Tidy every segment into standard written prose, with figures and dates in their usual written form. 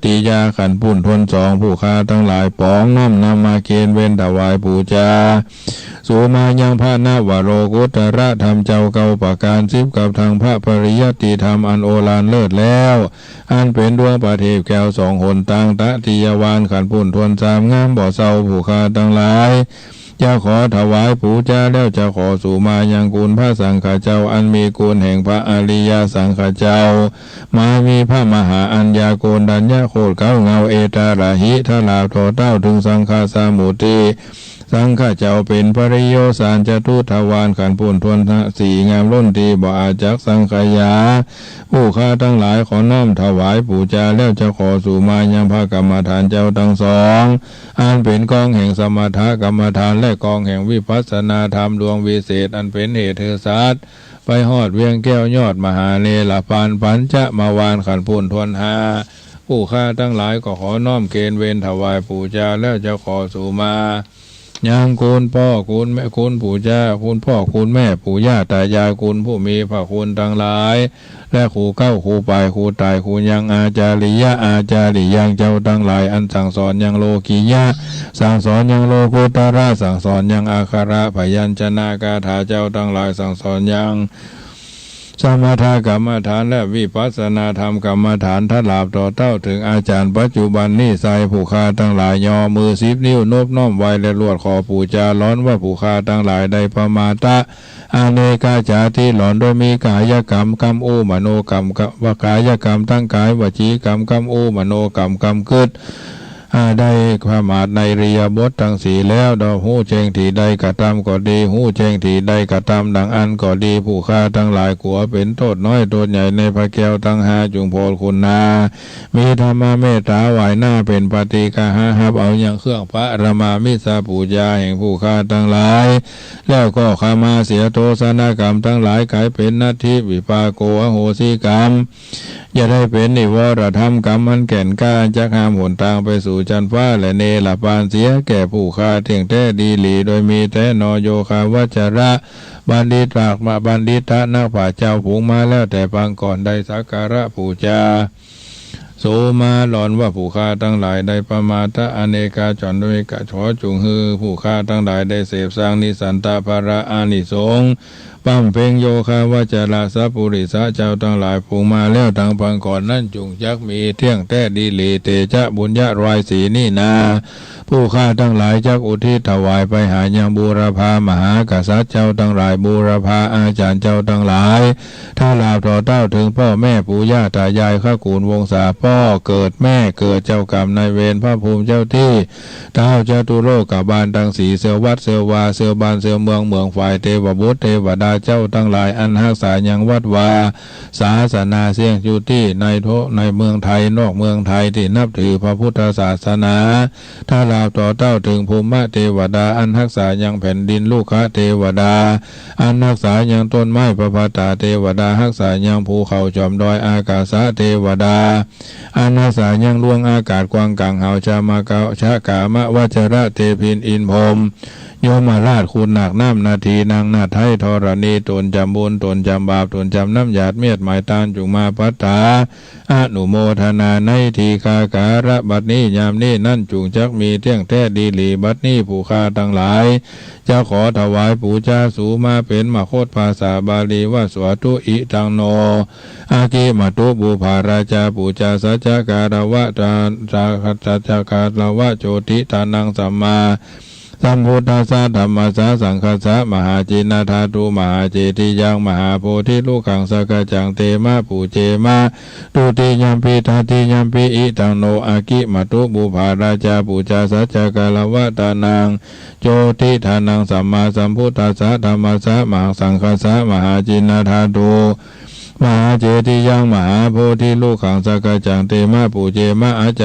ติยาขันปุ่นทนสองผู้ค้าทั้งหลายปองน้อมนำมาเกณฑ์เว้นถวายปูจาสูมายังพระนาวโรกุตระธรรมเจ้าเก่าประการสิบกับทางพระปริยัติธรรมอันโอฬารเลิศแล้วอันเป็นดวงประทีปแก้วสองหนต่างตะติยวานขันปุ่นทวนสามงามบ่อเศร้าผู้ค้าทั้งหลายจะขอถวายปูจาแล้วจะขอสู่มายังกุลพระสังฆเจ้าอันมีกุลแห่งพระอริยสังฆเจ้ามามีพระมหาอัญญาโกณดัญญาโคตเก้าเงาเอตาระหิทลาโทเต้าถึงสังฆาสามุติสังฆเจ้าเป็นปริโยสารจตุทวารขันปุ่นทวนสีงามล้นดีบ่อาจักสังขยาผู้ข้าทั้งหลายขอน้อมถวายปูจาแล้วจะขอสู่มายังพระกรรมฐานเจ้าทั้งสองอันเป็นกองแห่งสมถกรรมฐานและกองแห่งวิปัสสนาธรรมดวงวิเศษอันเป็นเหตุเทศาสไปหอดเวียงแก้วยอดมหาเนรปานปัญจะมาวานขันปุ่นทวนหาผู้ข้าทั้งหลายก็ขอน้อมเกณฑ์เวรถวายปูจาแล้วจะขอสู่มายังคุณพ่อคุณแม่คุณปู่ย่าคุณพ่อคุณแม่ปู่ย่าตายายคุณผู้มีพระคุณทั้งหลายและครูเก้าครูปลายครูตายครูยังอาจาริยะอาจาริยังเจ้าทั้งหลายอันสั่งสอนยังโลกียะสั่งสอนยังโลกุตระสั่งสอนยังอาคาระพยัญชนะคาถาเจ้าทั้งหลายสั่งสอนยังสมถกรรมฐานและวิปัสสนาธรรมกรรมฐานทัดลาบต่อเต้าถึงอาจารย์ปัจจุบันนี้ใส่ผู้ค้าทั้งหลายยอมือ10 นิ้วนบน้อมไว้และลวดขอปูจาร้อนว่าผู้ค้าทั้งหลายได้ประมาตะอาเนกาจาที่หลอนโดยมีกายกรรมกรรมโอมโนกรรมวกายกรรมทั้งกายวจีกรรมกรรมโอมโนกรรมกรรมกึศได้ความอาจในริยบททั้งสี่แล้วดอกหูเจงที่ใดกระทำก็ดีหูเจงที่ใดกระทำดังอันก็ดีผู้ฆ่าทั้งหลายขัวเป็นโทษน้อยโทษใหญ่ในพระแก้วทั้งห้าจุงโพลคุณนามีธรรมเมตตาไหวหน้าเป็นปฏิกาหาหับเอาอย่างเครื่องพระระมามิสาปูญาแห่งผู้ฆ่าทั้งหลายแล้วก็ขามาเสียโทษนกรรมทั้งหลายกลายเป็นนาทีวิปาโกอโหสิกรรมอย่าได้เป็นนิวรธรรมกรรมมันแก่นก้าจักหามหนทางไปสู่จันฟ้าและเนรปานเสียแก่ผู้ฆ่าเที่ยงแท้ดีหลีโดยมีแต่นโยคาวัจระบัณฑิตากมาบัณฑิตนักป่าเจ้าผูงมาแล้วแต่ปางก่อนได้สักการะปูจาโสมาหลอนว่าผู้ฆ่าทั้งหลายได้ประมาทอเนกาจรด้วยกะขอจุงฮือผู้ฆ่าทั้งหลายได้เสพสร้างนิสันตาภระอานิสงส์ปั้มเพ่งโยคาวาจาราสัพปุริสะเจ้าทั้งหลายผูงมาแล้วทางพังก่อนนั่นจุงยักมีเที่ยงแท้ดีหลีเตจะบุญญารายสีนี่นาผู้ฆ่าทั้งหลายจักอุทิศถวายไปหายังบูรพามหากษัตริย์เจ้าทั้งหลายบูรพาอาจารย์เจ้าทั้งหลายถ้าลาบต่อเต้าถึงพ่อแม่ปู่ย่าตายายข้ากูลวงศาพ่อเกิดแม่เกิดเจ้ากรรมนายเวรพระภูมิเจ้าที่เท้าเจ้าตุโลกบาลทั้งสีเสือวัดเสือวาเสือบานเสือเมืองฝ่ายเทวบุตรเทวดาเจ้าทั้งหลายอันรักษายังวัดวาศาสนาเสียงอยู่ที่ในเมืองไทยนอกเมืองไทยที่นับถือพระพุทธศาสนาถ้าลาบต่อเต้าถึงภูมิเทวดาอันรักษายังแผ่นดินลูกค้าเทวดาอันรักษายังต้นไม้ประภาตาเทวดารักษายังภูเขาจอมดอยอากาศเทวดาอันรักษายังล่วงอากาศกวางกังเหาชามาเกาชะกามะวัจระเทพินอินพรมโยมราชคุณหนักน้ำนาทีนางนาไทยธรณีตนจำบุญตนจำบาปตนจำน้ำหยาดเมียดหมายตานจุงมาปัตตาอนุโมทนาในทีคาการะบัดนี้ยามนี้นั่นจุงจักมีเที่ยงแท้ดีหลีบัดนี้ผู้ฆ่าทั้งหลายจะขอถวายปูจาสูมาเป็นมโคตภาษาบาลีว่าสวตุอิตังโนอากิมาตุบุภาราชาปูจาสัจจการวะตาสัจจการวะโจติตานังสัมมาสัมพุทธัสสะธัมมัสสะสังฆัสสะมหาจินาธาตุมหาเจติยังมหาโพธิลูกขังสกจังเตมะปูเจมะตุติยัมปิทาติยัมปิอิตังโนอากิมาตุบุภาราชาปูจาสัจจการวะตานังโจติทานังสัมมาสัมพุทธัสสะธัมมัสสะมหาสังฆัสสะมหาจินาธาตุมหาเจติยังมหาโพธิลูกขังสกจังเตมะปูเจมะอาจ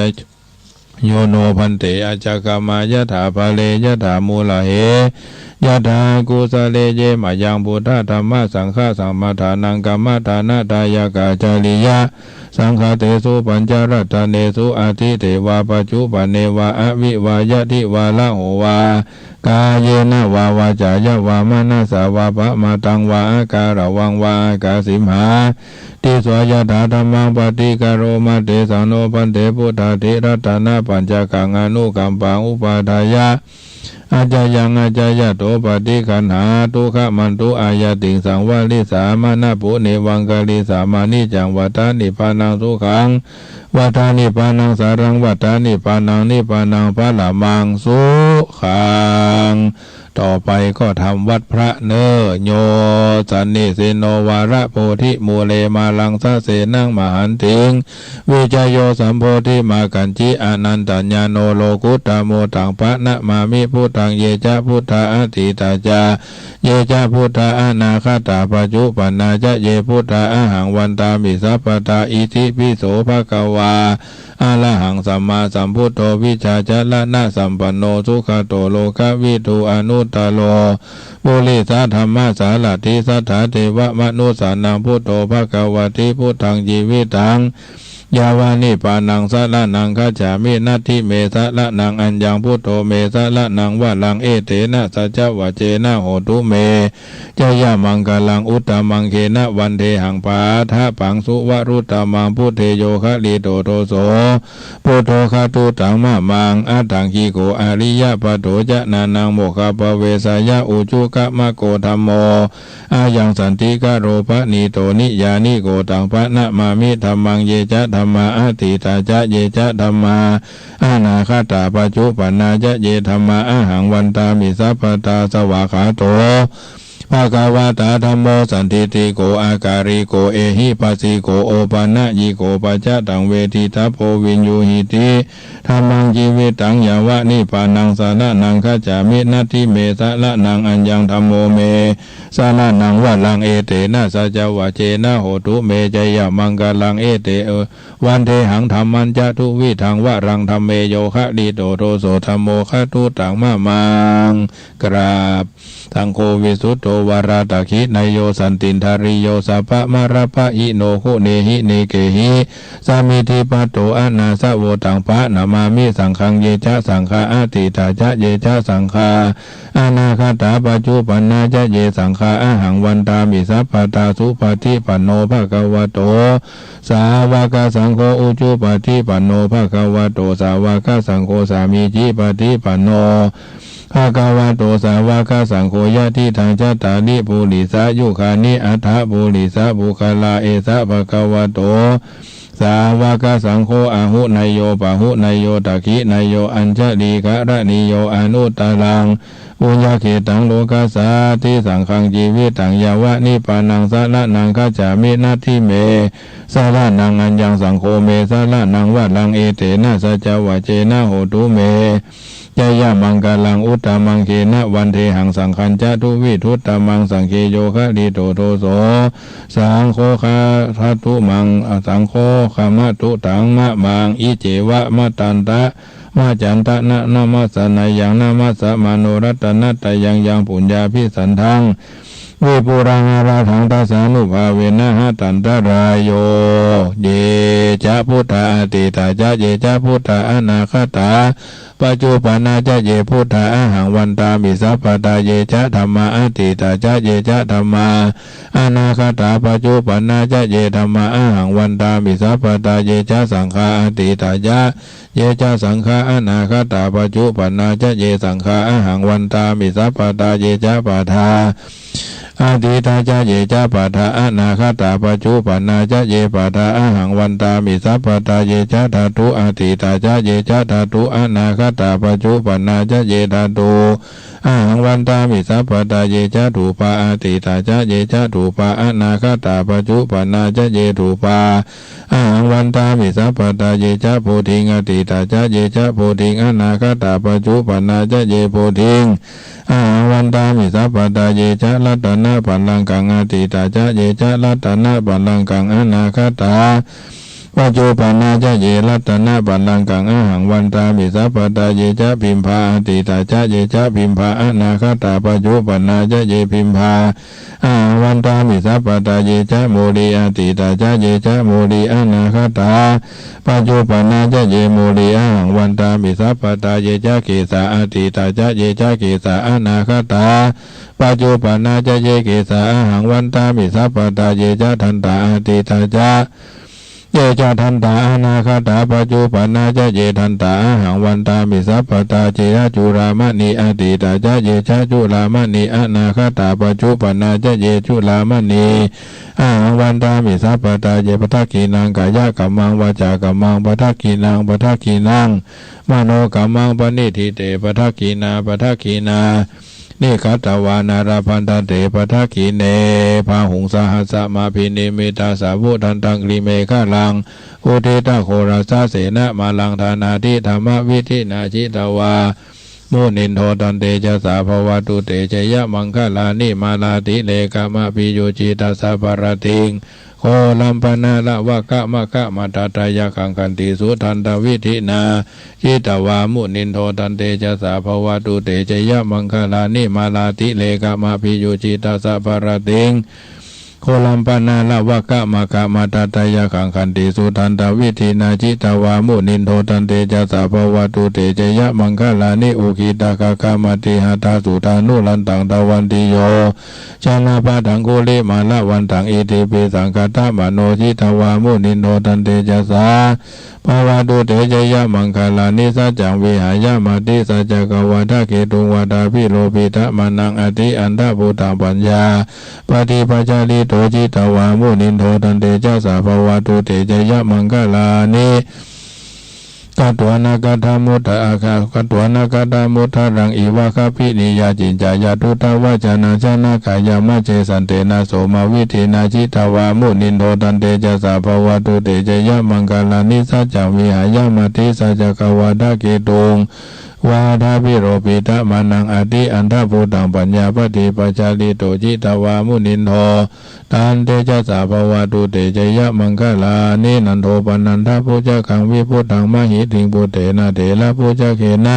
โยโนพันเตอาจกามายะถาภาเลยะถามูลเหยะถากุสเลเยมายังพุทธธรรมสังฆาสัมมาทานังกัมมทานาทายากาจาริยะสังฆเตสุปัญจรัตเนสุอาทิเทวาปัจจุปเนวาอวิวายะทิวาละโหวากาเยนะวาวาจายะวามนัสสาวาปะมาตังวาอาการะวังวาอากาสิมหา ติสวยถาธรรมังปฏิกโรมาเตสังโนปันเตพุทธาเถระตนาปัญจกังอนุกัมปังอุปาทายะอาจายังอาจายะโตปฏิคันหาทุขมันตุอายติงสังวาลิสามานะปุเนวังกาลิสามานิจังวัฏานิพานังสุขังวัฏานิพานังสารังวัฏานิพานังนิพานังพระละมังสุขังต่อไปก็ทำวัดพระเนอโยสันนิเสโนวาระโพธิมูเลมาลังสะเสนังมหันติงวิจโยสัมโพธิมากันจิอนันตัญญาโนโลกุตตโมตังพระนะมามิพุทธังเยจะพุทธาอติตาจาเยจะพุทธาอนาคตาปัจจุปันนาจะเยพุทธาอหังวันตามิสัพพตาอิทิปิโสภะคะวาอะระหังสัมมาสัมพุทโธวิชาจละนะสัมปันโนสุขโตโลกวิทูอนุตตโลบุริสาธรรมสาลติสัทธาเทวมนุสานังพุทโธภะคะวะติพุทธังជីวิตังยาวานิปานังสะละนังคัจฉามินัตถิเมสะละนังอัญญังพุทโธเมสะละนังวะลังเอเตนะสัจจวะเจนะโหตุเมจยะมังกลังอุตตมังเขนะวันเทหังปาทะปังสุวรุตตมังพุทเทโยคะลิโตโตโสพุทโธคาตุตังมะมังอัตถังคีโกอริยะปะโตจะนานังโมคปะเวสายะอุจุกะมะโกธัมโมอายังสันติกะโรภะนิโตนิยานิโกตังพระนะมามิธัมมังเยจะธัมมาอติตาจะเยจะธัมมาอนาคตาปัจจุปันนาจะเยธัมมาอหังวันตามิสัพพตาสวากขาโตภะคะวะตาธัมโมสันติติโกอาการิโกเอหิปัสสิโกโอปานะยิโกปัจจตังเวทิทัพโพวินยูหิติธัมมังជីวิตังยาวะนิพานังสาระนังคัจฉามินัตถิเมสะละนังอัญญังธัมโมเมสาระนังวะลังเอเตนะสัจจวะเจนะโหตุเมจยะมังกลังเอเตวันเทหังธัมมันจะทุวิทังวะรังธัมเมโยคะลิโตโตโสธัมโมคะตุตังมะมังกราบทังโควิสุตโตวาราตะคินายโยสันตินทาริโยสัพพะมะระปะอิโนโหเนหิเนเกหิสามิธิปัตโตอนาสะโวตังปะนามามิสังฆังเยจะสังฆาอติตาจะเยจะสังฆาอนาคตาปัจจุปันนาจะเยสังฆาอหังวันตามิสัพพตาสุปฏิปันโนภะคะวะโตสาวกสังโฆอุจุปฏิปันโนภะคะวะโตสาวกสังโฆสามีจิปฏิปันโนภะคะวะโตสาวกสังโฆยะทิทังจัตตานิปุริสายุคานิอัฏฐปุริสาบุคลาเอสะภะคะวะโตสาวกสังโฆอาหุนายโยปะหุนายโยตักขินายโยอัญชลีกะระนิโยอนุตตรังปุญญเขตังโลกัสสาติสังฆังជីวิตังยาวะนิพานังสาระนังคัจฉามินัตถิเมสาระนังอัญญังสังโฆเมสาระนังวะลังเอเตนะสัจจวะเจนะโหตุเมยะยะมังกลังอุตตมังเขนะวันเทหังสังขัญจะทุวิทุตตมังสังเคโยคะลิโตโตโสสังโฆคาทัตุมังสังโฆขมะตุตังมะมังอิเจวะมะตันตะมาจันตะนะนามัสสนายังนามัสสะมโนรัตนะตะยังปุญญาภิสันทังวิปุรังอาราทังตัสสานุภาเวนะหะตันตรายโยเยจะพุทธาอติตาจะเยจะพุทธาอนาคตาปัจจุปันนาจะเยพุทธาอหังวันตามิสัพพตาเยจะธัมมาอติตาจะเยจะธัมมาอนาคตาปัจจุปันนาจะเยธัมมาอหังวันตามิสัพพตาเยจะสังฆาอติตาจะเยจะสังฆาอนาคตาปัจจุปันนาจะเยสังฆาอหังวันตามิสัพพตาเยจะปะทาอาทิตาจะเยจะปะทาอนาคตาปัจจุปันนาจะเยปะทาอหังวันตามิสัพพตาเยจะธาตุอาทิตาจะเยจะธาตุอนาคตาปัจจุปันนาจะเยธาตุอหังวันตามิสัพพตาเยจะถูปาอาทิตาจะเยจะถูปาอนาคตาปัจจุปันนาจะเยถูปาอหังวันตามิสัพพตาเยจะโพธิงอาทิตาจะเยจะโพธิงอนาคตาปัจจุปันนาจะเยโพธิงอาวันตามิสัพพตาเยจะรัตนะปัลลังกังอติตาจะเยจะรัตนะปัลลังกังอนาคตาปัจจุปันนาจะเยรัตนะปัลลังกังอหังวันตามิสัพพตาเยจะพิมพาอติตาจะเยจะพิมพาอนาคตาปัจจุปันนาจะเยพิมพาอาวันตามิสัพพตาเยจะโมริอติตาจะเยจะโมริอนาคตาปัจจุปันนาจะเยโมริอหังวันตามิสัพพตาเยจะเกสาอติตาจะเยจะเกสาอนาคตา ปัจจุปนาจะเยเกสาหังวันตามิสัพพตาเยจะทันตาอติตาจะเยจะทันตาอนาคตาปัจจุปนาจะเยทันตาหังวันตามิสัพพตาเจยจุรามณีอติตาจะเยจะจุรามณีอนาคตาปัจจุปนาจะเยจุรามณีหังวันตามิสัพพตาเยปทักขีนังกายะกัมมังวาจากัมมังปทักขีนังปทักขีนังมโนกัมมังปณิทิเตปทักขีนาปทักขีนานิคัตตวานาราพันธเตปทักขีเนพาหุงสหัสสมาพินิมิตาสาวุทันตังกลิเมฆาลังโอเทตาโคราสาเสนะมาลังธานาทิธรรมวิธินาชิตวามุนินโทตันเตจะสาภวตุเตชยมังคลานิมาลาติเลกามะปิโยจิตาสาภรติงโคลัมปนาละวะกะมะกะมาตาตายะคังคันติสุทันตวิธินาจิตวามุนินโทตันเตจะสาภวตุเตชยมังคลานิมาลาติเลกามะปิโยจิตาสาภรติงโคลัมปนาละวะกะมะกะมาตาตายะคังคันติสุทันตวิธินาจิตวามุนินโทตันเตจะสาภวตุเตชยมังคลานิอุคิตากะกามติหตาสุทานุลันตังตวันติโยชานาปะทังโกเลมาละวันตังอิติปิสังคตามโนจิตวามุนินโทตันเตจะสาภวตุเตชยมังคลานิสัจจังวิหายามติสัจจกวัฏเกตุงวัฏพิโลภิตมานังอติอันตภูตังปัญญาปฏิปัจจาริโตจิตวามุนินโทตันเตจะสาภวตุเตชยมังคลานิกัตวานากตามุตตะอาคากัตวานากตามุตตะรังอิวะคปินิยาจินจายาตุตวะจานาชนะขายามะเจสันเตนะโสมาวิเทนะจิตวามุนินโทตันเตจะสาภวตุเตชยมังคลานิสัจจังวิหายามติสัจจกวัฏเกตุงวาทาพิโรปิตะมานังอติอันทภูตังปัญญาปฏิปัจจาริโตจิตวามุนินโทตันเตจะสาภวตุเตชยมังคลานินันโทปนันทพุจขังวิพุตังมหิติงปุเตนะเถระพุจเขนะ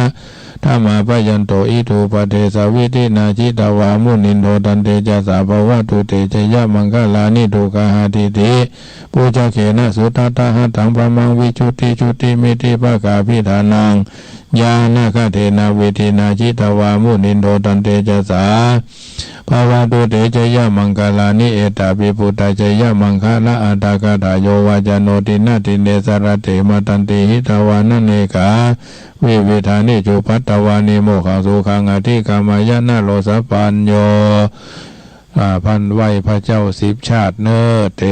ธรรมาปยันโตอิทูปเทสวิธินาจิตวามุนินโทตันเตจะสาภวตุเตชยมังคลานิทุกหาทิติพุจเขนะสุทัตตะหัตถังปะมังวิชุติชุติมิติภกาภิธานังญาณคเทนาเวทินาจิตวามุนินโทตันเตจะสาภวตุเตชยมังคลานิเอตาปิปุตตะชยมังคละอัตตากตาโยวาจโนตินาติเนสรเตมตันติหิตวานันเนกาวิเวธานิจุปัตตวานิโมขังสุขังอธิกามายนะโลสปัญโยพันไหวพระเจ้า10 ชาติเนอเต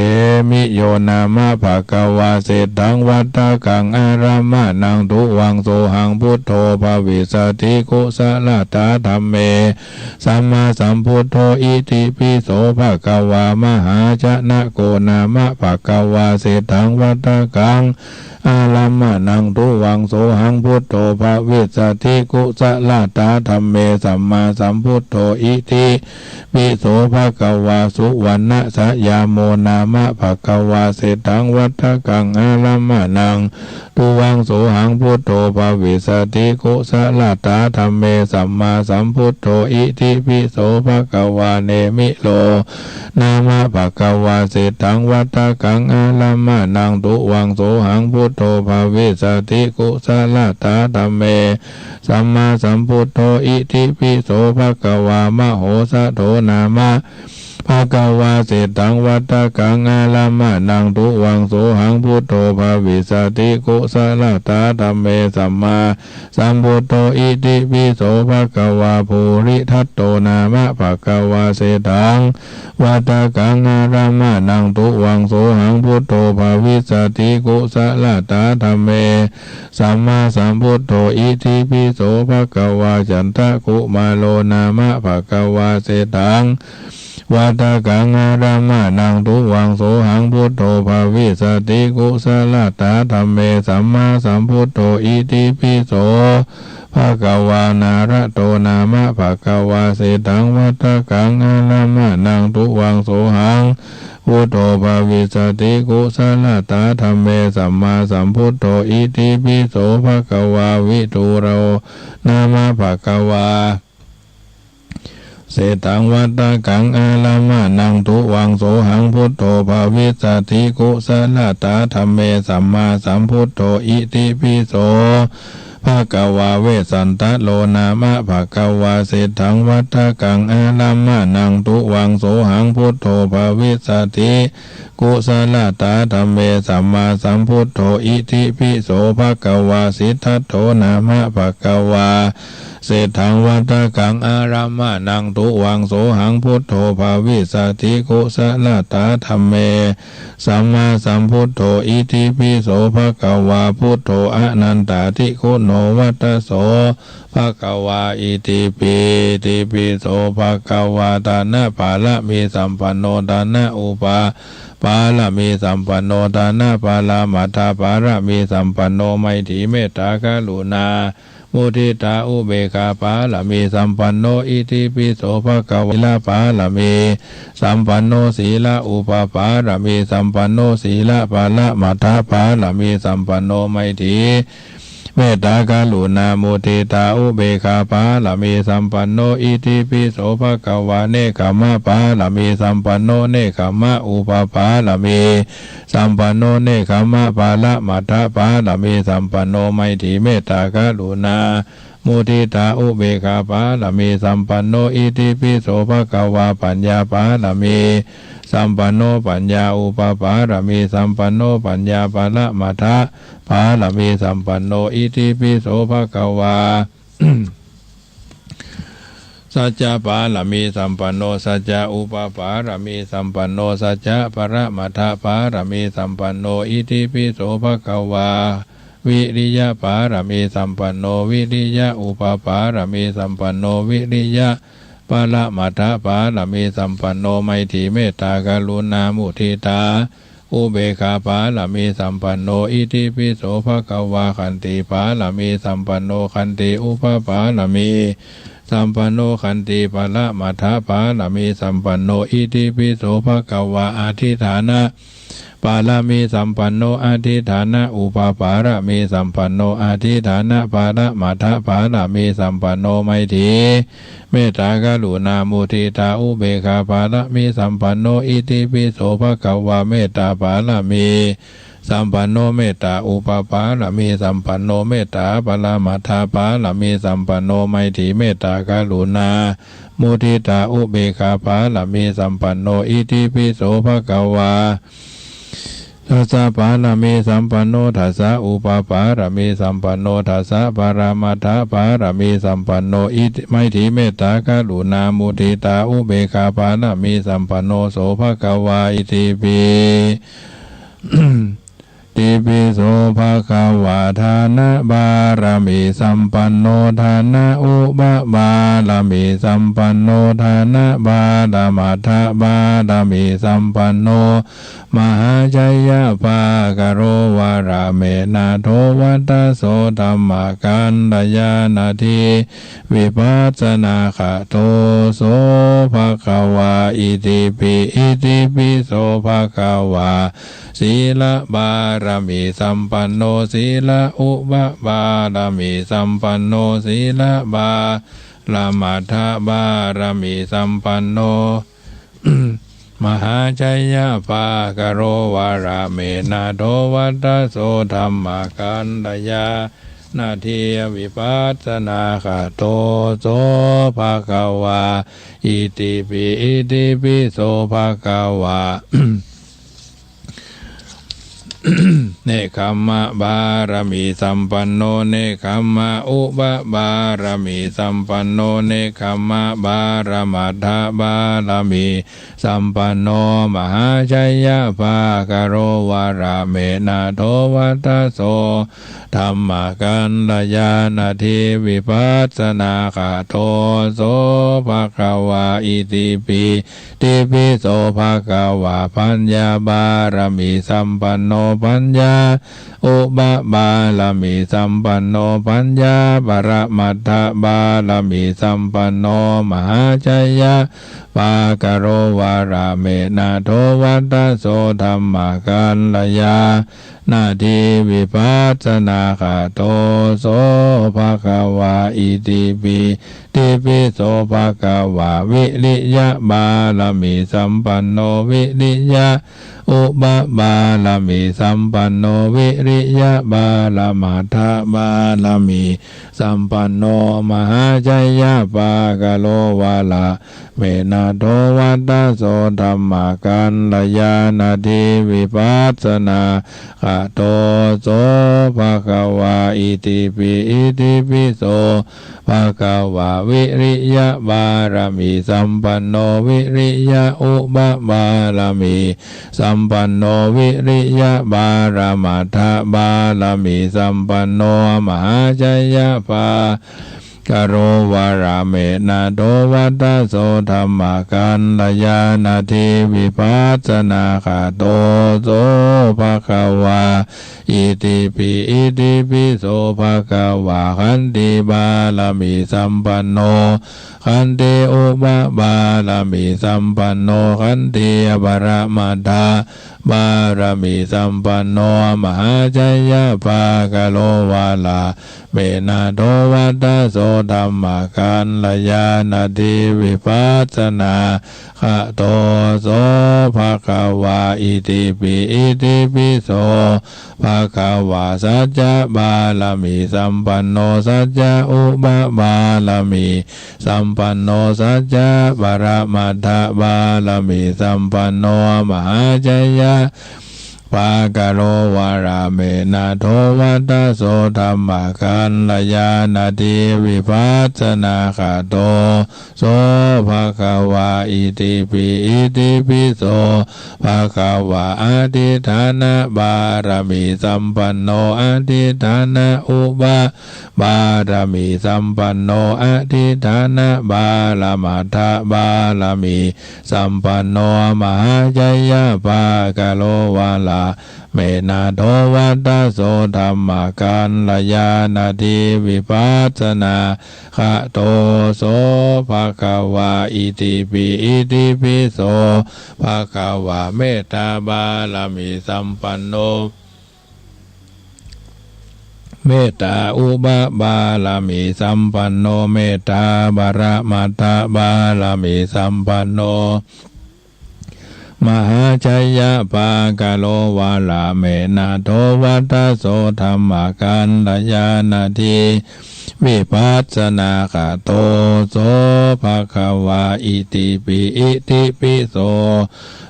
มิโยนามะภะคะวาเสตังวัตตะกังอารามะนังทุวังโสหังพุทโธภวิสติกุสลตาธัมเมสัมมาสัมพุทโธอิติปิโสภะคะวามหาชนะโกนามะภะคะวาเสตังวัตตะกังอารามะนังทุวังโสหังพุทโธภวิสติกุสลตาธัมเมสัมมาสัมพุทโธอิติปิโสภะคะวาสุวรรณสยามโมนามะภะคะวาเสตังวัตถกังอารามะนังตุวังโสหังพุทโธภวิสติกุสลตาธัมเมสัมมาสัมพุทโธอิติปิโสภะคะวาเนมิโลนามะภะคะวาเสตังวัตถกังอารามะนังตุวังโสหังพุทโธภวิสติกุสลตาธัมเมสัมมาสัมพุทโธอิติปิโสภะคะวามโหสะโธนามะภะคะวาเสตังวัตตะกังอารามะนังทุวังโสหังพุทโธภวิสติกุสลตาธัมเมสัมมาสัมพุทโธอิติปิโสภะคะวาภูริทัตโตนามะภะคะวาเสตังวัตตะกังอารามะนังทุวังโสหังพุทโธภวิสติกุสลตาธัมเมสัมมาสัมพุทโธอิติปิโสภะคะวาจันทะกุมาโลนามะภะคะวาเสตังวัตตะกังอารามะนังทุวังโสหังพุทโธภวิสติกุสลตาธัมเมสัมมาสัมพุทโธอิติปิโสภะคะวานาระโตนามะภะคะวาเสตังวัตตะกังอารามะนังทุวังโสหังพุทโธภวิสติกุสลตาธัมเมสัมมาสัมพุทโธอิติปิโสภะคะวาวิทูโรนามะภะคะวาเสตังวัตตะกังอาลามะนังทุวังโสหังพุทโธภวิสติกุสลตาธัมเมสัมมาสัมพุทโธอิติปิโสภ ภะคะวาเวสันตะโลนามะภะคะวาเศรษฐังวัฏฏกังอาลัมมะนังตุวังโสหังพุทโธภวิสสติกุศลตาธัมเมสัมมาสัมพุทโธอิติปิโสภะคะวาสิทธัตโธนามะภะคะวาเศรษฐังวัฏฏกังอารัมมะนังตุวังโสหังพุทโธภวิสสติกุศลตาธัมเมสัมมาสัมพุทโธอิติปิโสภะคะวาพุทโธอนันตติคุณโนวัตโสภะคะวาอิติปิโสภะคะวาตานะภาละมีสัมปันโนตานะอุปาปาละมีสัมปันโนตานะปาลามัทธาปาระมีสัมปันโนไมตรีเมตตากรุณามุทิตาอุเบกขาปาละมีสัมปันโนอิติปิโสภะคะวะลาปาละมีสัมปันโนศีลาอุปปาละมีสัมปันโนศีลาปาละมัทธาปาละมีสัมปันโนไมตรีเมตตากรุณามุทิตาอุเบกขาปาละมีสัมปันโนอิติปิโสภะคะวะเนกขมะปาละมีสัมปันโนเนกขมะอุปปาละมีสัมปันโนเนกขมะปาละมัทธปาละมีสัมปันโนไมตรีเมตตากรุณามุทิตาอุเบกขาปาละมีสัมปันโนอิติปิโสภะคะวะปัญญาปาละมีสัมปันโนปัญญาอุปปาละมีสัมปันโนปัญญาปาละมัทธปาละมีสัมปันโนอิติปิโสภะคะวา สัจจะปาละมีสัมปันโนสัจจะอุปปาละมีสัมปันโนสัจจะปรมัทธปาละมีสัมปันโนอิติปิโสภะคะวาวิริยะปาละมีสัมปันโนวิริยะอุปปาละมีสัมปันโนวิริยะปาละมัทธปาละมีสัมปันโนไมตรีเมตตากรุณามุทิตาอุเบกขาปาละมีสัมปันโนอิติปิโสภะคะวาขันติปาละมีสัมปันโนขันติอุปปาละมีสัมปันโนขันติปาละมัทธปาละมีสัมปันโนอิติปิโสภะคะวาอธิฐานะปาละมีสัมปันโนอธิฐานะอุปปาระมีสัมปันโนอธิฐานะปาละมัทธปาละมีสัมปันโนไมตรีเมตตากรุณามุทิตาอุเบกขาปาละมีสัมปันโนอิติปิโสภะคะวาเมตตาปาละมีสัมปันโนเมตตาอุปปาละมีสัมปันโนเมตตาปาละมัทธปาละมีสัมปันโนไมตรีเมตตากรุณามุทิตาอุเบกขาปาละมีสัมปันโนอิติปิโสภะคะวาทัสสะปาละมีสัมปันโนทัสสะอุปปาระมีสัมปันโนทัสสะปารามัทธปาระมีสัมปันโนอิติไมตรีเมตตากรุณามุทิตาอุเบกขาปาละมีสัมปันโนโสภะคะวาอิติปิ ติปิโสภะคะวะทานะบารมีสัมปันโนทานะอุปบารมีสัมปันโนทานะบารมัทธบารมีสัมปันโนมหาชัยยะภาคโรวาระเมนะโทวัตโสธัมมากันตยานาทีวิปัสสนาคโตโสภะคะวาอิติปิโสภะคะวาศีลบารมีสัมปันโนศีลอุปบารมีสัมปันโนศีลบาลมัทธบารมีสัมปันโน มหาชัยยะภาคโรวาระเมนะโทวัตโสธัมมากันตยานาทีวิปัสสนาคโตโสภะคะวาอิติปิโสภะคะวา เนคขมะบารมีสัมปันโนเนคขมะอุปบารมีสัมปันโนเนคขมะบารมัทธบารมีสัมปันโนมหาชัยยะภาคโรวาระเมนะโทวัตโสธัมมากันตยานาทีวิปัสสนาคโตโสภะคะวาอิติปิโสภะคะวาปัญญาบารมีสัมปันโนปัญญาอุปบารมีสัมปันโนปัญญาปรมัตถบารมีสัมปันโนมหาชัยยะภาคโรวาระเมนะโทวัตโสธัมมากันตยานาทีวิปัสสนาคโตโสภะคะวาอิติปิโสภะคะวาวิริยะบารมีสัมปันโนวิริยะอุปบารมีสัมปันโนวิริ ยะบาลมัทธบาลมีสัมปันโนมหาชัยยะปากโลวาลาเมนาโทวัตตโสธัมมากันลยานาทิวิปัสสนาขะโตโสภะคะวาอิติปิโสภะคะวาวิริยะบารมีสัมปันโนวิริยะอุปบารมีสัมปันโนวิริยะบารมัทธบารมีสัมปันโนมหาชัยยะภากโรวาราเมนาโดวัตตโสธัมมากันลยานาทิวิปัสสนาคาโตโสภะคะวาอิติปิโสภะคะวาขันติบาลมีสัมปันโนขันติอุปบาลมีสัมปันโนขันติบารมัตถบารมีสัมปันโนมหาชัยยะภากโลวาลาเมนาโทวัตตโสธัมมากันลยานาทิวิปัสสนาขะโตโสภะคะวาอิติปิโสภะคะวาสัจจะบาลมีสัมปันโนสัจจะอุปบาลมีสัมปันโนสัจจะบารมัตถบาลมีสัมปันโนมหาชัยยะปากโรวาราเมนาโทวัตตโสธัมมากันลยานาทิวิปัสสนาคาโตโสภะคะวาอิติปิโสภะคะวาอธิฐานะบารมีสัมปันโนอธิฐานะอุปบารมีสัมปันโนอธิฐานะบาลมัทธบาลมีสัมปันโนมหาชัยยะภากโลวาลาเมนาโทวัตตโสธัมมากันลยานาทิวิปัสสนาขะโตโสภะคะวาอิติปิโสภะคะวาเมตตาบาลมีสัมปันโนเมตตาอุปบาลมีสัมปันโนเมตตาบารมัตถบาลมีสัมปันโนมหาชัยยะปากโลวาลาเมนาโทวัตตโสธัมมากันลยานาทิวิปัสสนาคาโตโสภะคะวาอิติปิโส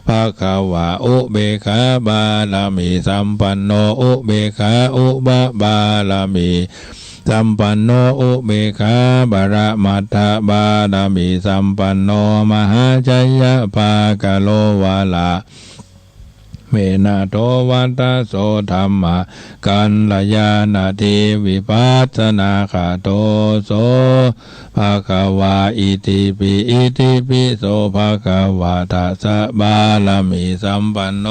ภะคะวาอุเบกขาบาลมีสัมปันโนอุเบกขาอุปบาลมีสัมปันโนอุเบกขาบารมัตถบารมีสัมปันโนมหาชัยยะภากโลวาลาเมนาโทวัตตโสธัมมากันลยานาทิวิปัสสนาคาโตโสภะคะวาอิติปิโสภะคะวาทัสสะบาลมีสัมปันโน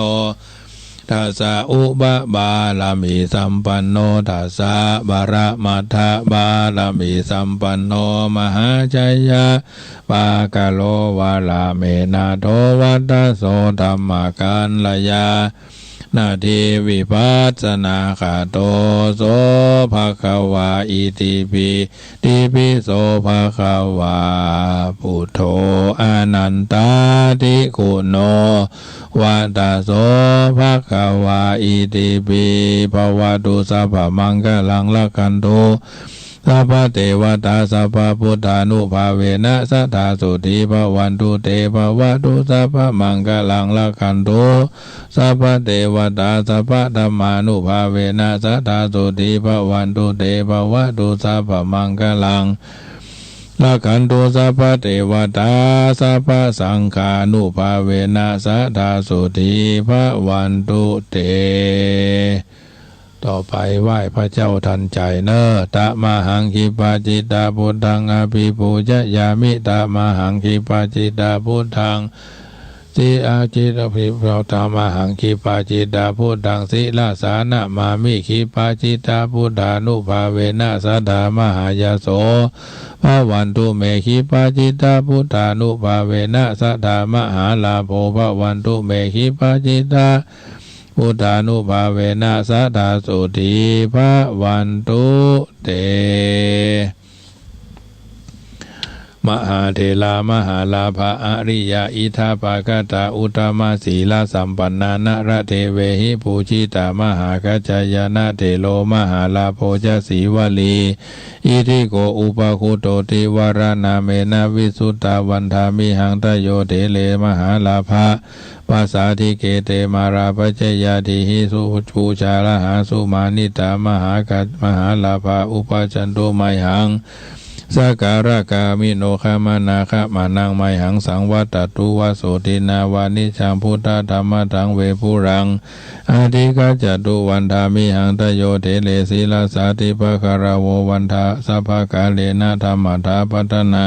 ทัสสะอุปบาลมีสัมปันโนทัสสะบารมัทธบาลมีสัมปันโนมหาชัยยะปากโลวาลาเมนาโทวัตตโสธัมมากันลยานาทิวิปัสสนาคาโตโสภะคะวาอิติปิโสภะคะวาพุทโธอนันตาทิคุณโนวัตตโสภะคะวาอิติปิภวตุสัพพมังคลังละคันโตสัพพเทวตาสัพพพุทธานุภาเวนะสัทธาสุธีภวันตุเตภวตุสัพพมังคลังละคันโตสัพพเทวตาสัพพธัมมานุภาเวนะสัทธาสุธีภวันตุเตภวตุสัพพมังคลังละคันโตสัพพเทวตาสัพพสังฆานุภาเวนะสัทธาสุธีภวันตุเตต่อไปไหว้พระเจ้าทันใจเนอตะมหังคิปาจิตาพุทธังอภิปูชยามิตะมหังคิปาจิตาพุทธังสิอาจิตภิเราตามหังคิปาจิตาพุทธังสิลาสานะมามิคิปาจิตาพุทธานุภาเวนะสัทธามหายโสภวันตุเมคิปาจิตาพุทธานุภาเวนะสัทธามหาลาโภภวันตุเมคิปาจิตาพุทธานุภาเวนะสัทธาสุธีภวันตุเต มหาเถรามหาลาภอริยาอิทาปากตาอุตมาศีลสัมปันนานะระเทเวหิปูชิตามหากัจจายนะเถโลมหาลาโพจสีวลีอิทิโกอุปคุโตติวารณาเมนะวิสุตตาวันทามิหังตโยเถเลมหาลาภะปัสสาธิเกเตมาราปเจยาทิหิสุภูชาลหาสุมานิตามหากัจมหาลาภะอุปจันโตไมหังสักการะกามิโนคามานาคะมานังไมหังสังวัตตุวโสตินาวานิจังพุทธธรรมทังเวปุรังอาทิกาจตุวันทามิหังตโยเถเลศีลสาติภคารโววันทาสัพพกาเลนะธรรมทาปัตนา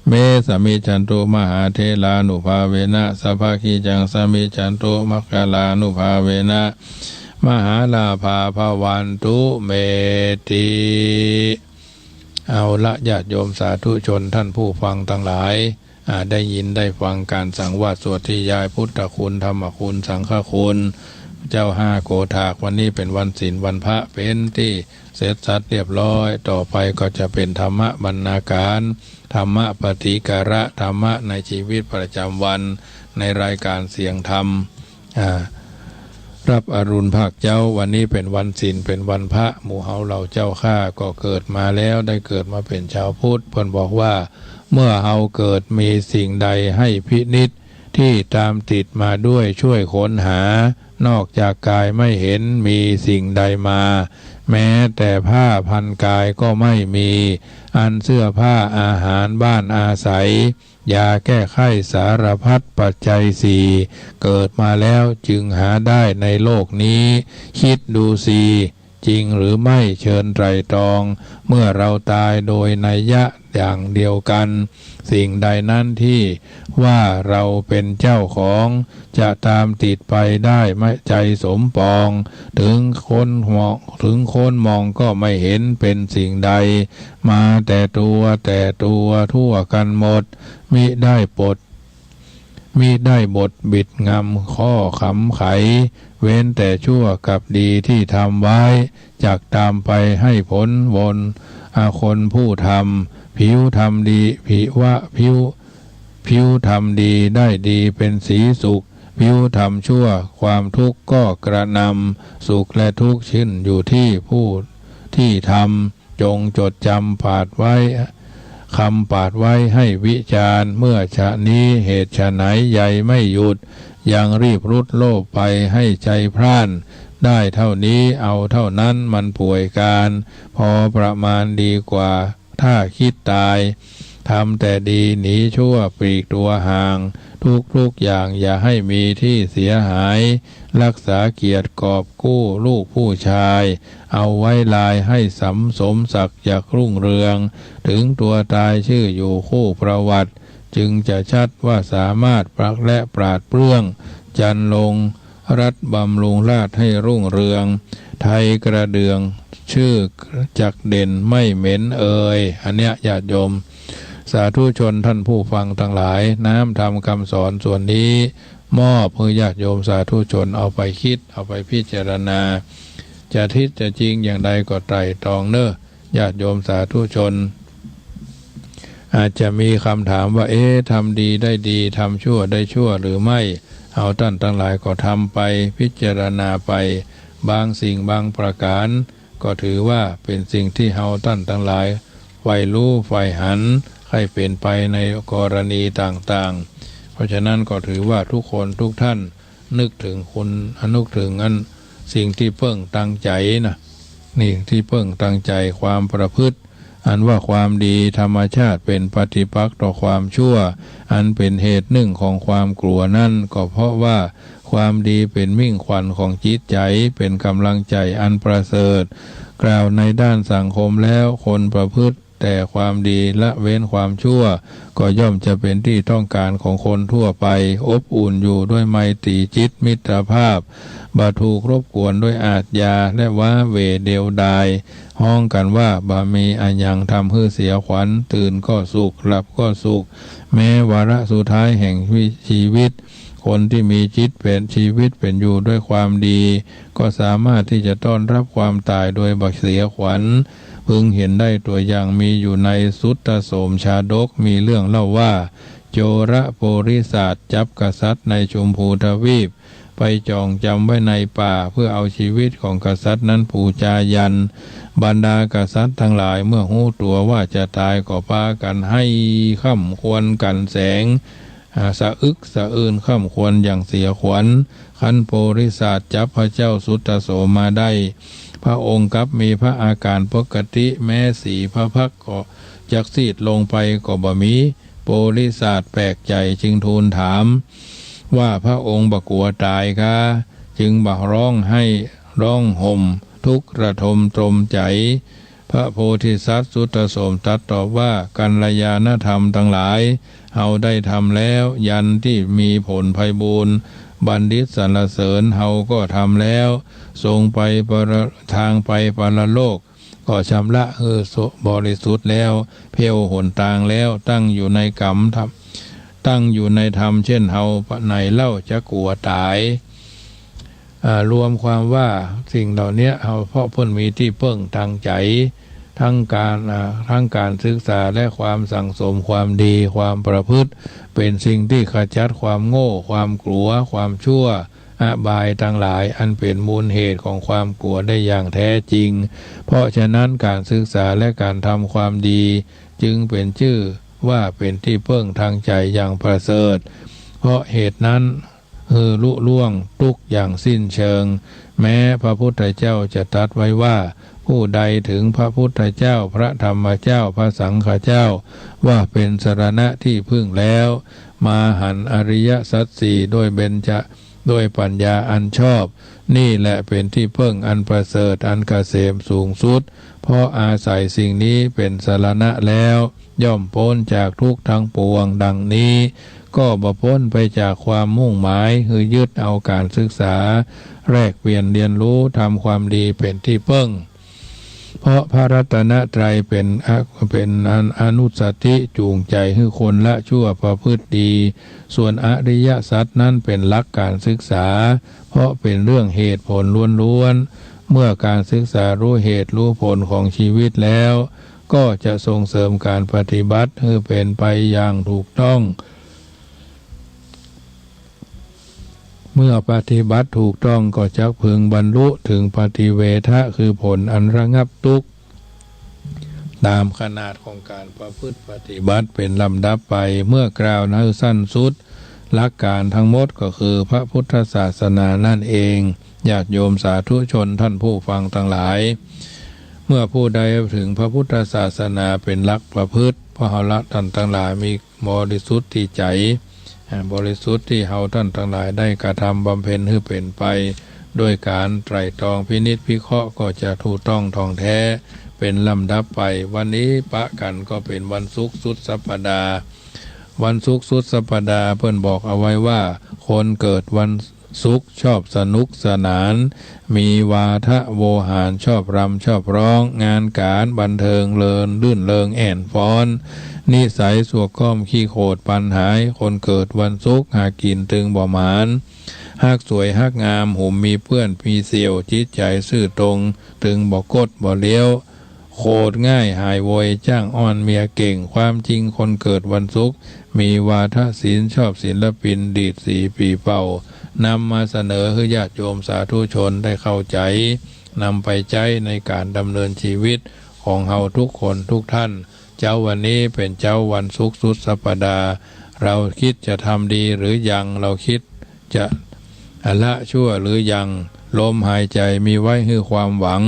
เมสมิจันตุมหาเทลานุภาเวนะสัพพคิจังสมิจันตุมัคคลานุภาเวนะมหาลาภาภวันตุเมติเอาละญาติโยมสาธุชนท่านผู้ฟังทั้งหลายได้ยินได้ฟังการสังวาสสวดที่ยายพุทธคุณธรรมคุณสังฆคุณเจ้าห้าโกฏากวันนี้เป็นวันศีลวันพระเป็นที่เสร็จสัดเรียบร้อยต่อไปก็จะเป็นธรรมะบรรณาการธรรมะปฏิการะธรรมะในชีวิตประจำวันในรายการเสียงธรรมรับอรุณภาคเจ้าวันนี้เป็นวันศีลเป็นวันพระหมู่เฮาเราเจ้าข้าก็เกิดมาแล้วได้เกิดมาเป็นชาวพุทธเพิ่นบอกว่าเมื่อเฮาเกิดมีสิ่งใดให้พินิจที่ตามติดมาด้วยช่วยค้นหานอกจากกายไม่เห็นมีสิ่งใดมาแม้แต่ผ้าพันกายก็ไม่มีอันเสื้อผ้าอาหารบ้านอาศัยยาแก้ไข้สารพัดปัจจัยสี่เกิดมาแล้วจึงหาได้ในโลกนี้คิดดูสิจริงหรือไม่เชิญไตรตรองเมื่อเราตายโดยนัยยะอย่างเดียวกันสิ่งใดนั้นที่ว่าเราเป็นเจ้าของจะตามติดไปได้ไม่ใจสมปองถึงคนมองก็ไม่เห็นเป็นสิ่งใดมาแต่ตัวทั่วกันหมดมิได้บทบิดงำข้อขำไขเว้นแต่ชั่วกับดีที่ทำไว้จากตามไปให้ผลวนคนผู้ทำผิวทำดีผิวทำดีได้ดีเป็นสีสุขผิวทำชั่วความทุกข์ก็กระนำสุขและทุกข์ชิ้นอยู่ที่ผู้ที่ทำจงจดจำปาดไว้คำปาดไว้ให้วิจารณ์เมื่อฉะนี้เหตุฉะไหนใหญ่ไม่หยุดยังรีบรุดโลภไปให้ใจพร่านได้เท่านี้เอาเท่านั้นมันป่วยการพอประมาณดีกว่าถ้าคิดตายทำแต่ดีหนีชั่วปลีกตัวห่างทุกอย่างอย่าให้มีที่เสียหายรักษาเกียรติกอบกู้ลูกผู้ชายเอาไว้ลายให้สมศักดิ์อยากรุ่งเรืองถึงตัวตายชื่ออยู่คู่ประวัติจึงจะชัดว่าสามารถปรักและปราดเปลื้องจันลงรัฐบำรุงราชให้รุ่งเรืองไทยกระเดืองชื่อจักเด่นไม่เหม็นอันเนี้ยญาติโยมสาธุชนท่านผู้ฟังทั้งหลายน้ำธรรมคำสอนส่วนนี้มอบเพื่อญาติโยมสาธุชนเอาไปคิดเอาไปพิจารณาจะทิศจะจริงอย่างใดก็ไตร่ตรองเนอะญาติโยมสาธุชนอาจจะมีคำถามว่าทำดีได้ดีทำชั่วได้ชั่วหรือไม่เอาท่านทั้งหลายก็ทำไปพิจารณาไปบางสิ่งบางประการก็ถือว่าเป็นสิ่งที่เฮาท่านทั้งหลายใฝ่รู้ใฝ่หันให้เป็นไปในกรณีต่างๆเพราะฉะนั้นก็ถือว่าทุกคนทุกท่านนึกถึงคุณนึกถึงอันสิ่งที่เพิ่งตั้งใจนะนี่ที่เพิ่งตั้งใจความประพฤติอันว่าความดีธรรมชาติเป็นปฏิปักษ์ต่อความชั่วอันเป็นเหตุหนึ่งของความกลัวนั่นก็เพราะว่าความดีเป็นมิ่งขวัญของจิตใจเป็นกำลังใจอันประเสริฐกล่าวในด้านสังคมแล้วคนประพฤติแต่ความดีละเว้นความชั่วก็ย่อมจะเป็นที่ต้องการของคนทั่วไปอบอุ่นอยู่ด้วยไมตรีจิตมิตรภาพบ่ถูกรบกวนด้วยอาทยาและว้าเหวเดียวดายห้องกันว่าบ่มีอันยังทำให้เสียขวัญตื่นก็สุขหลับก็สุขแม้วาระสุดท้ายแห่งชีวิตคนที่มีจิตเป็นชีวิตเป็นอยู่ด้วยความดีก็สามารถที่จะต้อนรับความตายโดยบ่เสียขวัญ พึงเห็นได้ตัวอย่างมีอยู่ในสุตตโสมชาดกมีเรื่องเล่าว่าโจรโปริศาสจับกษัตริย์ในชมพูทวีปไปจองจำไว้ในป่าเพื่อเอาชีวิตของกษัตริย์นั้นปูจายันบรรดากษัตริย์ทั้งหลายเมื่อรู้ตัวว่าจะตายก็พากันให้ค่ำควรกันแสงสะอึกสะอื้นค่ำควรอย่างเสียขวัญขันโปริศาสจับพระเจ้าสุตตโสมมาได้พระองค์กับมีพระอาการปกติแม้สีพระพักก็จักซีดลงไปก็บ่มีโปริศาสแปลกใจจึงทูลถามว่าพระองค์บ่กลัวตายคะจึงบ่ร้องให้ร้องห่มทุกข์ระทมตรมใจพระโพธิสัตว์สุตตโสมตรัสตอบว่ากัลยาณธรรมทั้งหลายเฮาได้ทำแล้วยันที่มีผลไพบูรณ์บัณฑิตสรรเสริญเฮาก็ทำแล้วทรงไปทางไปปรโลกก็ชำระบริสุทธิ์แล้วเพียวหนทางแล้วตั้งอยู่ในกรรมธรรมตั้งอยู่ในธรรมเช่นเฮาไหนเล่าจะกลัวตายรวมความว่าสิ่งเหล่านี้เฮาเพราะเพิ่นมีที่เพิ่งทางใจทั้งการศึกษาและความสั่งสมความดีความประพฤติเป็นสิ่งที่ขจัดความโง่ความกลัวความชั่วอบายทั้งหลายอันเป็นมูลเหตุของความกลัวได้อย่างแท้จริงเพราะฉะนั้นการศึกษาและการทำความดีจึงเป็นชื่อว่าเป็นที่เพิ่งทางใจอย่างประเสริฐเพราะเหตุนั้นลุล่วงทุกอย่างสิ้นเชิงแม้พระพุทธเจ้าจะตรัสไว้ว่าผู้ใดถึงพระพุทธเจ้าพระธรรมเจ้าพระสังฆเจ้าว่าเป็นสรณะที่พึ่งแล้วมาหันอริยสัจสี่ด้วยเบญจด้วยปัญญาอันชอบนี่แหละเป็นที่พึ่งอันประเสริฐอันเกษมสูงสุดเพราะอาศัยสิ่งนี้เป็นสรณะแล้วย่อมพ้นจากทุกข์ทั้งปวงดังนี้ก็บ่พ้นไปจากความมุ่งหมายคือยึดเอาการศึกษาแลกเปลี่ยนเรียนรู้ทำความดีเป็นที่พึ่งเพราะพระรัตนตรัยเป็นอนุสติจูงใจให้คนละชั่วประพฤติดีส่วนอริยสัจนั้นเป็นหลักการศึกษาเพราะเป็นเรื่องเหตุผลล้วนๆเมื่อการศึกษารู้เหตุรู้ผลของชีวิตแล้วก็จะส่งเสริมการปฏิบัติให้เป็นไปอย่างถูกต้องเมื่อปฏิบัติถูกต้องก็จะพึงบรรลุถึงปฏิเวทะคือผลอันระงับทุกข์ตามขนาดของการประพฤติปฏิบัติเป็นลำดับไปเมื่อกล่าวนั้นสั้นสุดหลักการทั้งหมดก็คือพระพุทธศาสนานั่นเองญาติโยมสาธุชนท่านผู้ฟังทั้งหลายเมื่อผู้ใดถึงพระพุทธศาสนาเป็นหลักประพฤติพระหละท่านทั้งหลายมีบริสุทธิ์ที่ใจบริสุทธิ์ที่เฮาท่านทั้งหลายได้กระทำบำเพ็ญให้เป็นไปโดยการไตร่ตรองพินิจพิเคราะห์ก็จะถูกต้องท่องแท้เป็นลำดับไปวันนี้ปะกันก็เป็นวันศุกร์สุดสัปดาห์วันศุกร์สุดสัปดาห์เพิ่นบอกเอาไว้ว่าคนเกิดวันศุกร์ชอบสนุกสนานมีวาทะโวหารชอบรำชอบร้องงานการบันเทิงเลินลื่นเริงแอนฟ้อนนิสัยสวกก้อมขี้โขดปันหายคนเกิดวันศุกร์หากินตึงบ่หมานฮักสวยฮักงามหุ่มมีเพื่อนมีเสี่ยวจิตใจซื่อตรงตึงบ่กดบ่เลี้ยวโคตรง่ายหายโวยจ้างอ้อนเมียเก่งความจริงคนเกิดวันศุกร์มีวาทศิลป์ชอบศิลปินดีดสีปีเป่านำมาเสนอให้ญาติโยมสาธุชนได้เข้าใจนำไปใช้ในการดำเนินชีวิตของเฮาทุกคนทุกท่านเจ้าวันนี้เป็นเจ้าวันศุกร์สุดสัปดาห์เราคิดจะทำดีหรือยังเราคิดจะละชั่วหรือยังลมหายใจมีไว้ให้ความหวัง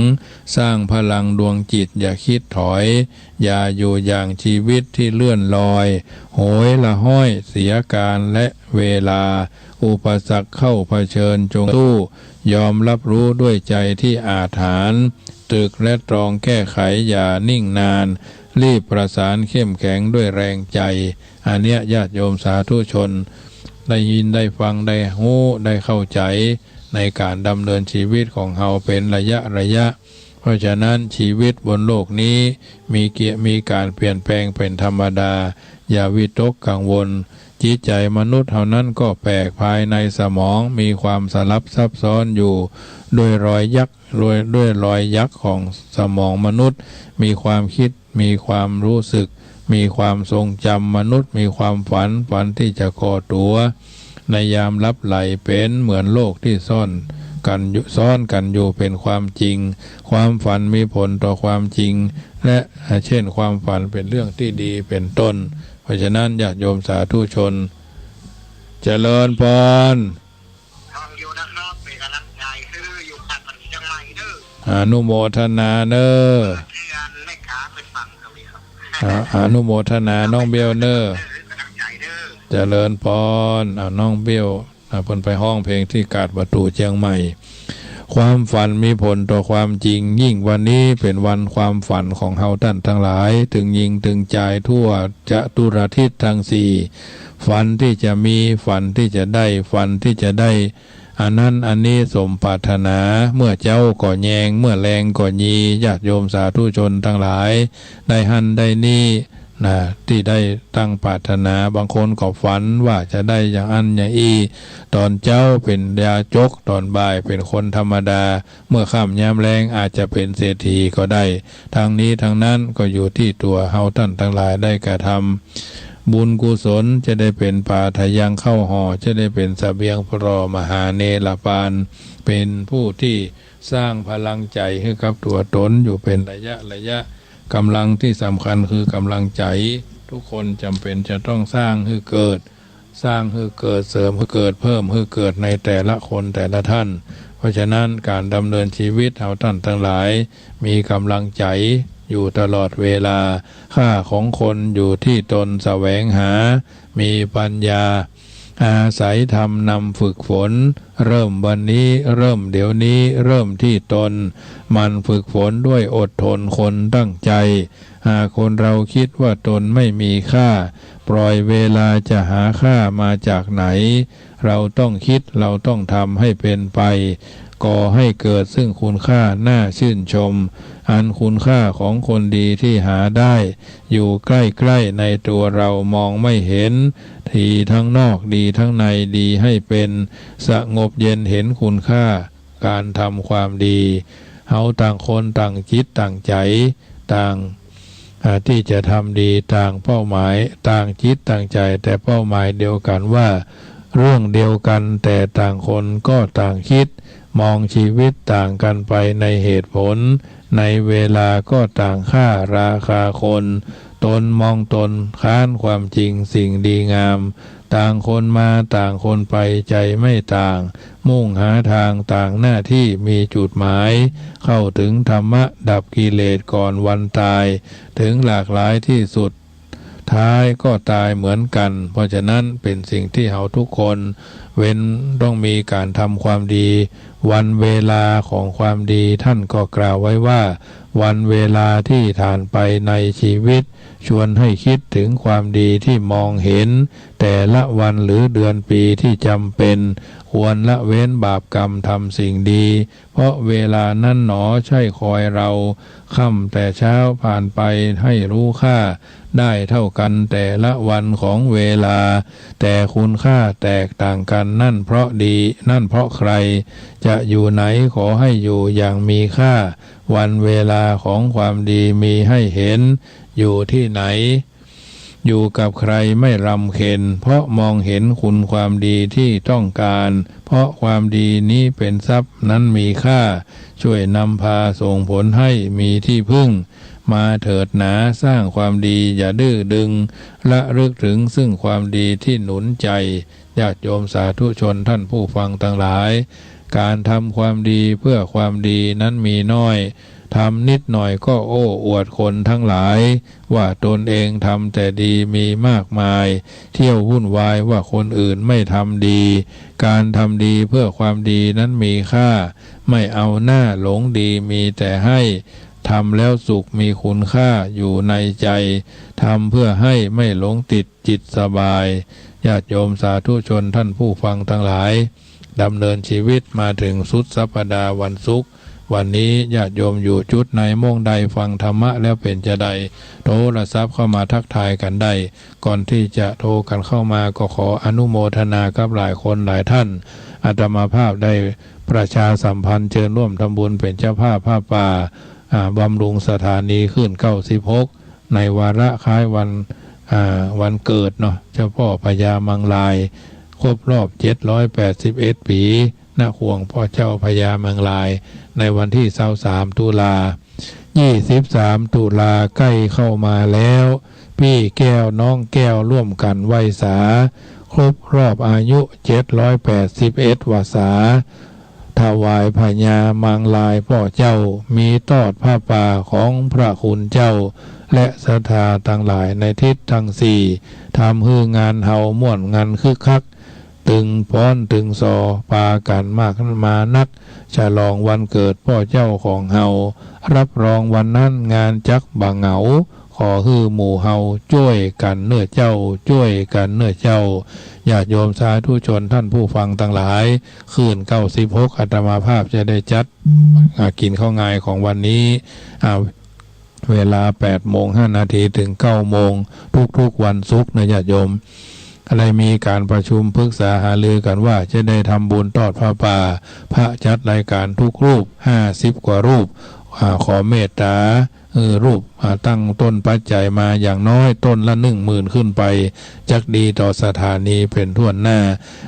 สร้างพลังดวงจิตอย่าคิดถอยอย่าอยู่อย่างชีวิตที่เลื่อนลอยโหยละห้อยเสียการและเวลาอุปสรรคเข้าเผชิญจงสู้ยอมรับรู้ด้วยใจที่อาถรรพ์ตรึกและตรองแก้ไขอย่านิ่งนานรีบประสานเข้มแข็งด้วยแรงใจอันเนี้ยญาติโยมสาธุชนได้ยินได้ฟังได้หู้ได้เข้าใจในการดำเนินชีวิตของเฮาเป็นระยะเพราะฉะนั้นชีวิตบนโลกนี้มีการเปลี่ยนแปลงเป็นธรรมดาอย่าวิตกกังวล จิตใจมนุษย์เท่านั้นก็แปลกภายในสมองมีความสลับซับซ้อนอยู่ด้วยรอยยักษ์ของสมองมนุษย์มีความคิดมีความรู้สึกมีความทรงจำมนุษย์มีความฝันที่จะก่อตัวในยามลับไหลเป็นเหมือนโลกที่ซ่อนกันอยู่เป็นความจริงความฝันมีผลต่อความจริงและเช่นความฝันเป็นเรื่องที่ดีเป็นต้นเพราะฉะนั้นญาติโยมสาธุชนเจริญพรทองอยู่นะครับเป็นกำลังใจคืออยู่ปัตตานีจังไรเด้ออนุโมทนาเนอเพื่อนไม่ขาเป็นฟังเขาเลยครับอนุโมทนาน้องเบลเนอร์เจริญพรน้องเบลเพิ่นไปห้องเพลงที่กาดประตูเชียงใหม่ความฝันมีผลต่อความจริงยิ่งวันนี้เป็นวันความฝันของเฮาท่านทั้งหลายถึงยิงถึงใจทั่วจะตุรทิศทั้งสี่ฝันที่จะมีฝันที่จะได้ฝันที่จะได้อันนั้นอันนี้สมปรารถนาเมื่อเจ้าก่อแยงเมื่อแรงก่อยีญาติโยมสาธุชนทั้งหลายได้หันได้นี่ที่ได้ตั้งปรารถนาบางคนก็ฝันว่าจะได้อย่างอันอย่างอีตอนเจ้าเป็นยาจกตอนบ่ายเป็นคนธรรมดาเมื่อค่ำยามแรงอาจจะเป็นเศรษฐีก็ได้ทางนี้ทางนั้นก็อยู่ที่ตัวเฮาท่านทั้งหลายได้กระทำบุญกุศลจะได้เป็นป่าทะยังเข้าห่อจะได้เป็นเสบียงพรมหาเนรปานเป็นผู้ที่สร้างพลังใจให้กับตัวตนอยู่เป็นระยะกำลังที่สำคัญคือกำลังใจทุกคนจำเป็นจะต้องสร้างให้เกิดเสริมให้เกิดเพิ่มให้เกิดในแต่ละคนแต่ละท่านเพราะฉะนั้นการดำเนินชีวิตเอาท่านทั้งหลายมีกำลังใจอยู่ตลอดเวลาค่าของคนอยู่ที่ตนแสวงหามีปัญญาอาศัยธรรมนำฝึกฝนเริ่มวันนี้เริ่มเดี๋ยวนี้เริ่มที่ตนมันฝึกฝนด้วยอดทนคนตั้งใจหากคนเราคิดว่าตนไม่มีค่าปล่อยเวลาจะหาค่ามาจากไหนเราต้องคิดเราต้องทำให้เป็นไปก่อให้เกิดซึ่งคุณค่าน่าชื่นชมอันคุณค่าของคนดีที่หาได้อยู่ใกล้ๆในตัวเรามองไม่เห็นทีทั้งนอกดีทั้งในดีให้เป็นสงบเย็นเห็นคุณค่าการทำความดีเฮาต่างคนต่างจิตต่างใจต่างที่จะทำดีต่างเป้าหมายต่างจิตต่างใจแต่เป้าหมายเดียวกันว่าเรื่องเดียวกันแต่ต่างคนก็ต่างคิดมองชีวิตต่างกันไปในเหตุผลในเวลาก็ต่างค่าราคาคนตนมองตนค้านความจริงสิ่งดีงามต่างคนมาต่างคนไปใจไม่ต่างมุ่งหาทางต่างหน้าที่มีจุดหมายเข้าถึงธรรมะดับกิเลสก่อนวันตายถึงหลากหลายที่สุดท้ายก็ตายเหมือนกันเพราะฉะนั้นเป็นสิ่งที่เราทุกคนต้องมีการทำความดีวันเวลาของความดีท่านก็กล่าวไว้ว่าวันเวลาที่ผ่านไปในชีวิตชวนให้คิดถึงความดีที่มองเห็นแต่ละวันหรือเดือนปีที่จำเป็นควรละเว้นบาปกรรมทำสิ่งดีเพราะเวลานั้นหนอใช่คอยเราค่ำแต่เช้าผ่านไปให้รู้ค่าได้เท่ากันแต่ละวันของเวลาแต่คุณค่าแตกต่างกันนั่นเพราะดีนั่นเพราะใครจะอยู่ไหนขอให้อยู่อย่างมีค่าวันเวลาของความดีมีให้เห็นอยู่ที่ไหนอยู่กับใครไม่รำเค็ญเพราะมองเห็นคุณความดีที่ต้องการเพราะความดีนี้เป็นทรัพย์นั้นมีค่าช่วยนำพาส่งผลให้มีที่พึ่งมาเถิดหนาสร้างความดีอย่าดื้อดึงละลึกถึงซึ่งความดีที่หนุนใจญาติโยมสาธุชนท่านผู้ฟังทั้งหลายการทำความดีเพื่อความดีนั้นมีน้อยทำนิดหน่อยก็โอ้อวดคนทั้งหลายว่าตนเองทำแต่ดีมีมากมายเที่ยววุ่นวายว่าคนอื่นไม่ทำดีการทำดีเพื่อความดีนั้นมีค่าไม่เอาหน้าหลงดีมีแต่ให้ทำแล้วสุขมีคุณค่าอยู่ในใจทำเพื่อให้ไม่หลงติดจิตสบายญาติโยมสาธุชนท่านผู้ฟังทั้งหลายดำเนินชีวิตมาถึงสุดสัปดาห์วันศุกร์ วันนี้ญาติโยมอยู่จุดไหนโมงใดฟังธรรมะแล้วเป็นจะใดโทรศัพท์เข้ามาทักทายกันได้ก่อนที่จะโทรกันเข้ามาก็ขออนุโมทนากับหลายคนหลายท่านอาตมาภาพได้ประชาสัมพันธ์เชิญร่วมทำบุญเป็นเจ้าภาพผ้าป่าบำรุงสถานีขึ้น96ในวาระคล้ายวันเกิดเนาะเจ้าพ่อพญามังลายครบรอบ781ปีณห่วงพ่อเจ้าพญามังลายในวันที่23ตุลา23ตุลาใกล้เข้ามาแล้วพี่แก้วน้องแก้วร่วมกันไหว้สาครบรอบอายุ781วาษาถวายพญามังลายพ่อเจ้ามีตอดผ้าป่าของพระคุณเจ้าและศรัทธาทั้งหลายในทิศทั้งสี่ทำให้งานเฮาม่วนงานคึกคักตึงป้อนตึงซอปากันมากมานักฉลองวันเกิดพ่อเจ้าของเฮารับรองวันนั้นงานจักบ่เหงาขอฮือหมู่เฮาช่วยกันเนื้อเจ้าช่วยกันเนื้อเจ้าญาติโยมสาธุชนท่านผู้ฟังทั้งหลายคืน96อาตมาภาพจะได้จัดกินข้าวงายของวันนี้เวลา8:05 ถึง 9:00 ทุกๆวันศุกร์นะญาติโยมอะไรมีการประชุมปรึกษาหารือกันว่าจะได้ทำบุญทอดผ้าป่าพระจัดรายการทุกรูป50 กว่ารูปขอเมตตารูปตั้งต้นปัจจัยมาอย่างน้อยต้นละ10,000ขึ้นไปจักดีต่อสถานีเป็นท่วนหน้า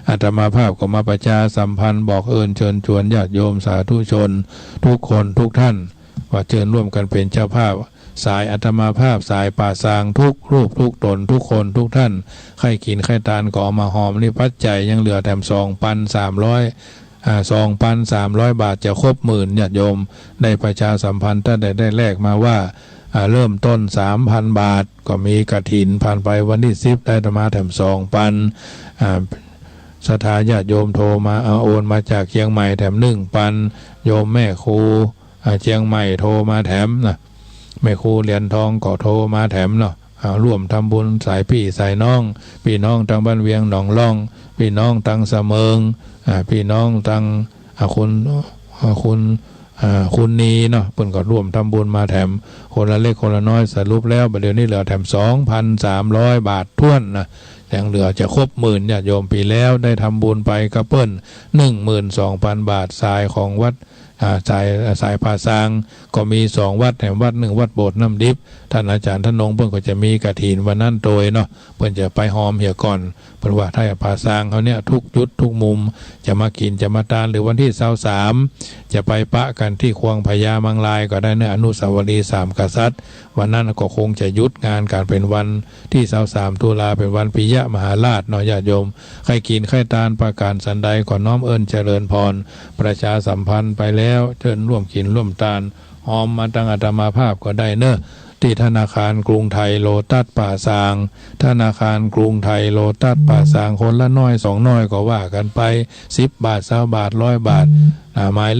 อาตมาภาพก็มาประชาสัมพันธ์บอกเชิญชวนญาติโยมสาธุชนทุกคนทุกท่านว่าเชิญร่วมกันเป็นเจ้าภาพสายอาตมาภาพสายป่าสางทุกรูปทุกตนทุกคนทุกท่านใครกินใครทานก็เอามาหอมนี่ปัจจัยยังเหลือแถม2,300 บาทจะครบ10,000ญาติโยมได้ประชาสัมพันธ์ถ้าได้แลกมาว่าเริ่มต้น 3,000 บาทก็มีกฐินผ่านไปวันที่10ได้มาแถม2,000ศรัทธาญาติโยมโทรมาโอนมาจากเชียงใหม่แถม1,000โยมแม่ครูเชียงใหม่โทรมาแถมนะแม่ครูเหรียญทองก็โทรมาแถมเนาะร่วมทำบุญสายพี่สายน้องพี่น้องทางบ้านเวียงหนองล่องพี่น้องทางเสมิงพี่น้องทางคุณนีเนาะเพิ่นก็ร่วมทำบุญมาแถมคนละเล็กคนละน้อยสรุปแล้วเดี๋ยวนี้เหลือแถม2,300 บาทท้วนนะยังเหลือจะครบ10,000ญาติโยมปีแล้วได้ทำบุญไปกระเปิ้น 12,000 บาททรายของวัดสายภาษางก็มี2วัดแห่งวัด1วัดโบสถ์น้ำดิบท่านอาจารย์ท่านนงเพิ่นก็จะมีกฐินวันนั้นโดยเนาะเพิ่นจะไปหอมเหี่ยก่อนเพิ่นว่าถ้าภาษางเขาเนี่ยทุกจุดทุกมุมจะมากินจะมาทานหรือวันที่23จะไปปะกันที่ควงพญามังลายก็ได้เนื้ออนุสาวรีย์3กษัตริย์วันนั้นก็คงจะยุดงานการเป็นวันที่23ตุลาเป็นวันปิยมหาราชเนาะญาติโยมใครกินใครทานประการสันใดก็น้อมเจริญพรประชาสัมพันธ์ไปแล้วเชิญร่วมกินร่วมทานหอมมาตั้งอาตมาภาพก็ได้เนอะที่ธนาคารกรุงไทยโลตัสป่าซางธนาคารกรุงไทยโลตัสป่าซางคนละน้อย2น้อยก็ว่ากันไป10 บาท20 บาท100 บาทหมาย